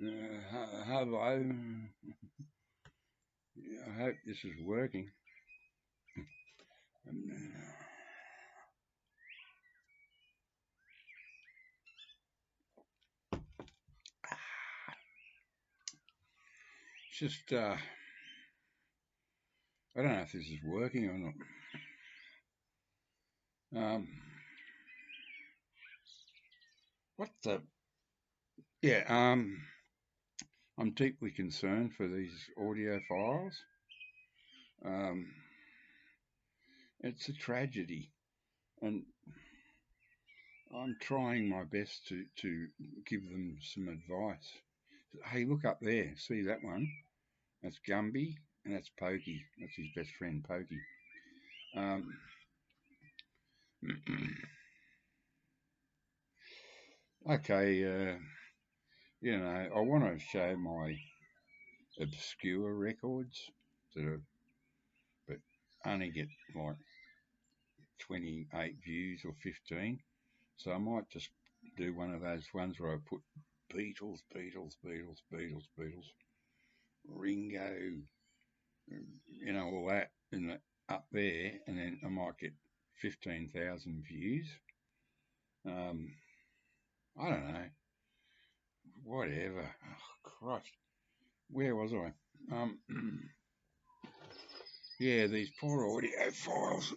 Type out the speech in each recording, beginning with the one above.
Hello. I hope this is working. It's just, I don't know if this is working or not. What the? Yeah, I'm deeply concerned for these audio files. Um, it's a tragedy, and I'm trying my best to give them some advice. Hey, look up there. See that one? That's Gumby, and that's Pokey. That's his best friend, Pokey. Um, okay, I want to show my obscure records that are, but only get like 28 views or 15. So I might just do one of those ones where I put Beatles, Beatles, Beatles, Beatles, Beatles, Ringo, all that up there, and then I might get 15,000 views. Um, I don't know, whatever. Oh, Christ, where was I? Um, yeah, these poor audio files.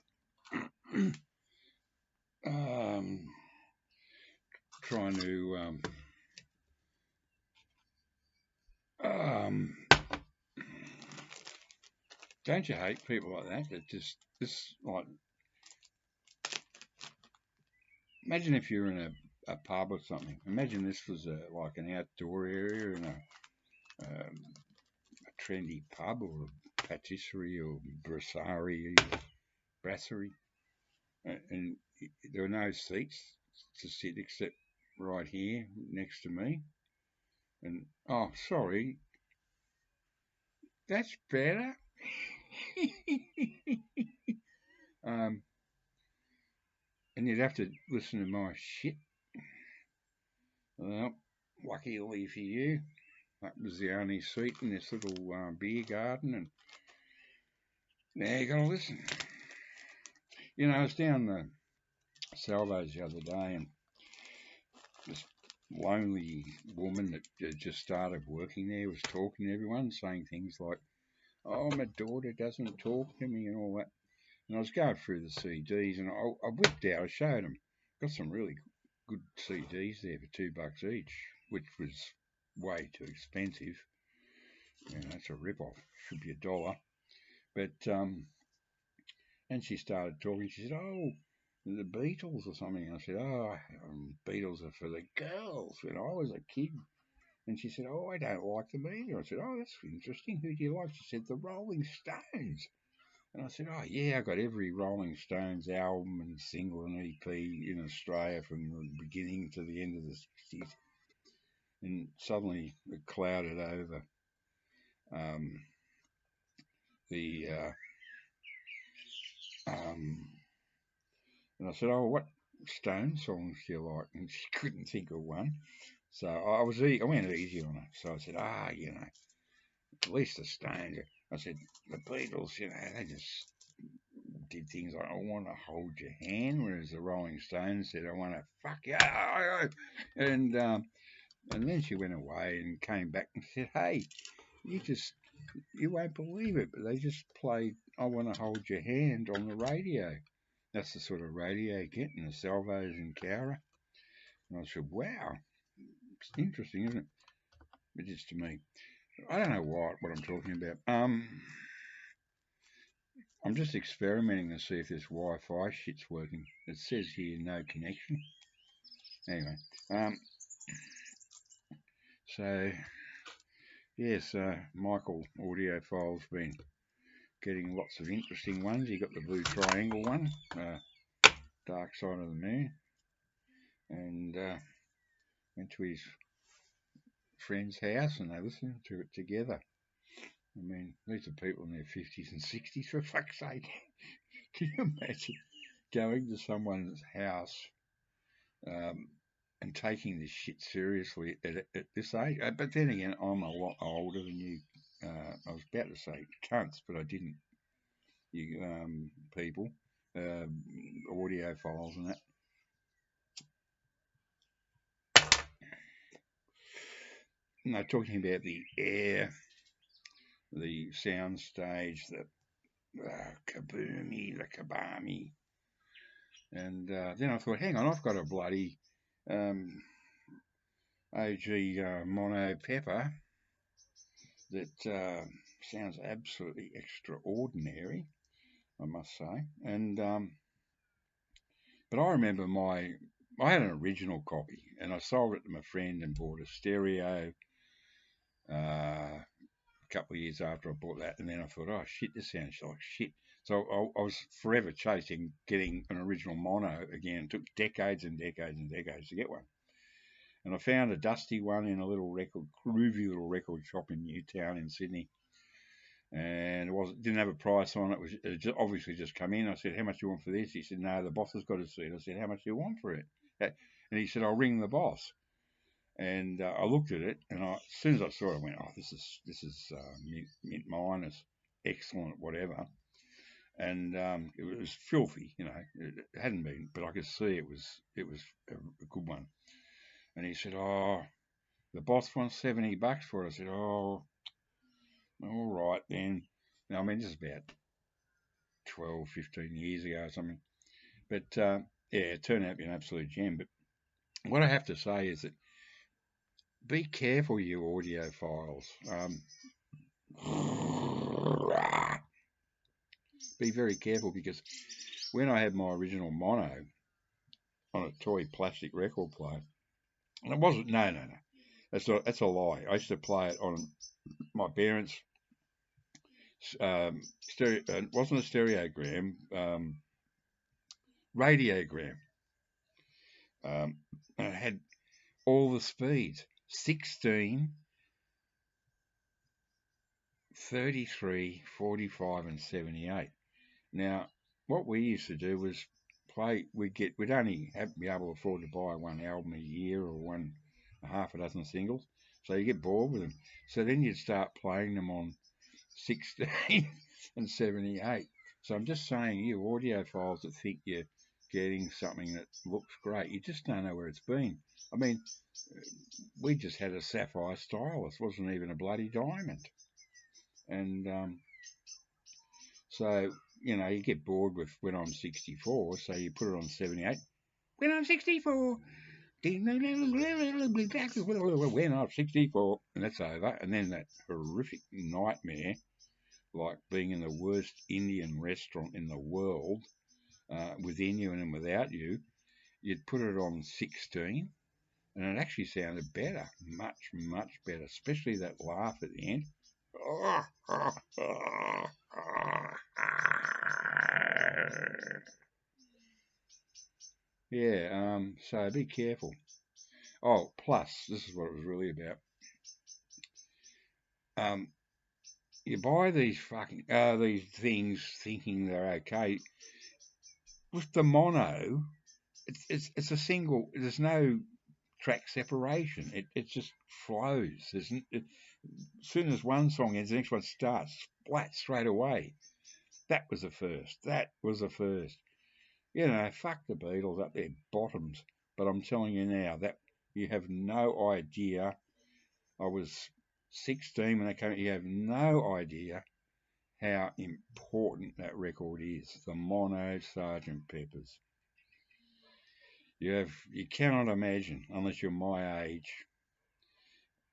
Trying to um, don't you hate people like that? That just this like imagine if you're in a pub or something. Imagine this was like an outdoor area in a trendy pub or a patisserie or brasserie, and there were no seats to sit except right here next to me. And oh, sorry, that's better. um, and you'd have to listen to my shit. Well, luckily for you, that was the only seat in this little beer garden, and now you got to listen. I was down the Salvos the other day, and this lonely woman that just started working there was talking to everyone, saying things like, "Oh, my daughter doesn't talk to me," and all that. And I was going through the CDs, and I whipped out. I showed them. Got some really good CDs there for $2 each, which was way too expensive. It's a rip-off. Should be $1. But and she started talking. She said, "Oh, the Beatles or something." And I said, "Oh, Beatles are for the girls when I was a kid." And she said, "Oh, I don't like them either." I said, "Oh, that's interesting. Who do you like?" She said, "The Rolling Stones." And I said, "Oh, yeah, I got every Rolling Stones album and single and EP in Australia from the beginning to the end of the 60s." And suddenly it clouded over um, the um, and I said, "Oh, what Stone songs do you like?" And she couldn't think of one. So I went easy on her. So I said, at least the Stones. I said, the Beatles, they just did things like, "I want to hold your hand," whereas the Rolling Stones said, "I want to fuck you." And then she went away and came back and said, "Hey, you won't believe it, but they just played 'I Want to Hold Your Hand' on the radio." That's the sort of radio you get in the Salvos in Cowra. And I said, "Wow, it's interesting, isn't it?" But just to me, I don't know what I'm talking about. I'm just experimenting to see if this Wi-Fi shit's working. It says here no connection. Anyway, so yes, Michael Audiophile's been getting lots of interesting ones. He got the blue triangle one, Dark Side of the Moon, and went to his friend's house and they listened to it together. I mean, these are people in their 50s and 60s, for fuck's sake. Can you imagine going to someone's house, um, and taking this shit seriously at this age. But then again, I'm a lot older than you. I was about to say cunts, but I didn't. You people, audiophiles and that. No, talking about the air, the sound stage, the kaboomy, the kabami. And then I thought, hang on, I've got a bloody um, OG mono pepper that sounds absolutely extraordinary, I must say. And but I remember I had an original copy, and I sold it to my friend and bought a stereo. A couple of years after I bought that, and then I thought, oh shit, this sounds like shit. So I was forever chasing getting an original mono again. It took decades and decades and decades to get one. And I found a dusty one in a groovy little record shop in Newtown in Sydney. And didn't have a price on it. It just obviously just come in. I said, how much do you want for this? He said, no, the boss has got to see it. I said, how much do you want for it? And he said, I'll ring the boss. And I looked at it, and as soon as I saw it, I went, "Oh, this is mint minus, excellent, whatever." And it was filthy, It hadn't been, but I could see it was a good one. And he said, "Oh, the boss wants $70 for it." I said, "Oh, all right then." Now, I mean, this is about 12, 15 years ago or something. But yeah, it turned out to be an absolute gem. But what I have to say is that be careful, you audiophiles. Be very careful, because when I had my original mono on a toy plastic record player, and it wasn't, no, that's a lie. I used to play it on my parents' stereo. It wasn't a stereogram, radiogram, and it had all the speeds: 16, 33, 45, and 78. Now, what we used to do was play. We'd only be able to afford to buy one album a year or half a dozen singles, so you get bored with them. So then you'd start playing them on 16 and 78. So I'm just saying, you audiophiles that think you're getting something that looks great, you just don't know where it's been. I mean, we just had a sapphire stylus, wasn't even a bloody diamond, and so, you get bored with when I'm 64, so you put it on 78. When I'm 64, when I'm 64, and that's over. And then that horrific nightmare, like being in the worst Indian restaurant in the world, within you and without you, you'd put it on 16, and it actually sounded better, much, much better, especially that laugh at the end. Yeah, so be careful. Oh, plus, this is what it was really about. You buy these these things thinking they're okay. With the mono, it's a single. There's no track separation. It just flows. As soon as one song ends, the next one starts splat straight away. That was a first. That was a first. Fuck the Beatles up their bottoms. But I'm telling you now that you have no idea. I was 16 when they came. You have no idea how important that record is. The Mono Sergeant Peppers. You cannot imagine, unless you're my age,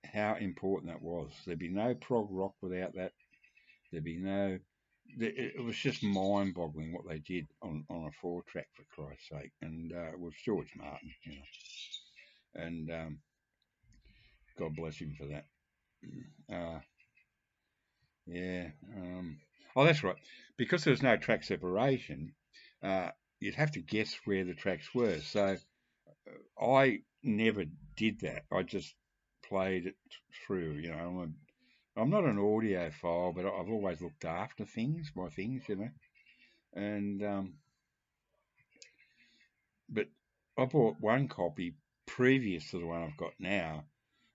how important that was. There'd be no prog rock without that. There'd be no. It was just mind-boggling what they did on a 4-track, for Christ's sake, and with George Martin, and God bless him for that. Yeah. Oh, that's right. Because there was no track separation, you'd have to guess where the tracks were. So I never did that. I just played it through. I'm not an audiophile, but I've always looked after my things, And but I bought one copy previous to the one I've got now,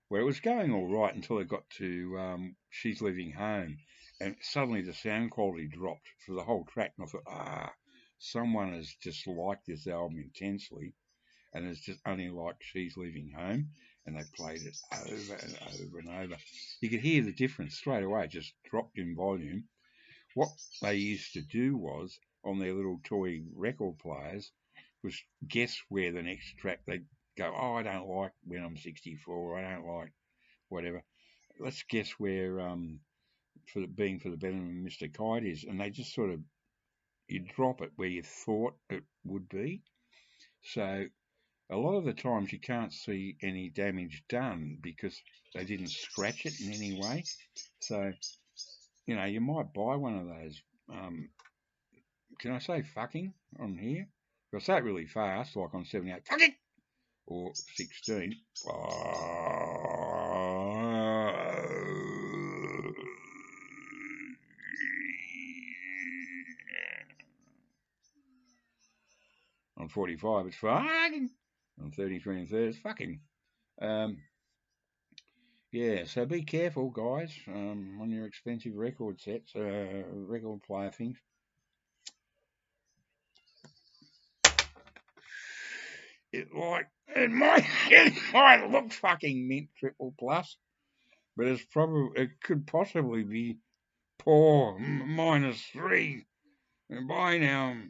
where it was going all right until it got to She's Leaving Home, and suddenly the sound quality dropped for the whole track, and I thought, someone has just liked this album intensely, and has just only liked She's Leaving Home, and they played it over and over and over. You could hear the difference straight away; it just dropped in volume. What they used to do was, on their little toy record players, was guess where the next track they'd go, I don't like When I'm 64, I don't like whatever. Let's guess where for the Benham and Mr. Kite is, and they just sort of, you drop it where you thought it would be. So a lot of the times you can't see any damage done because they didn't scratch it in any way. So, you might buy one of those. Can I say fucking on here? If I say it really fast, like on 78, fucking, or 16. On 45, it's fucking. On 33 and 30, it's fucking. Yeah, so be careful, guys, on your expensive record sets, record player things. It might look fucking mint triple plus, but it could possibly be poor -3. And by now,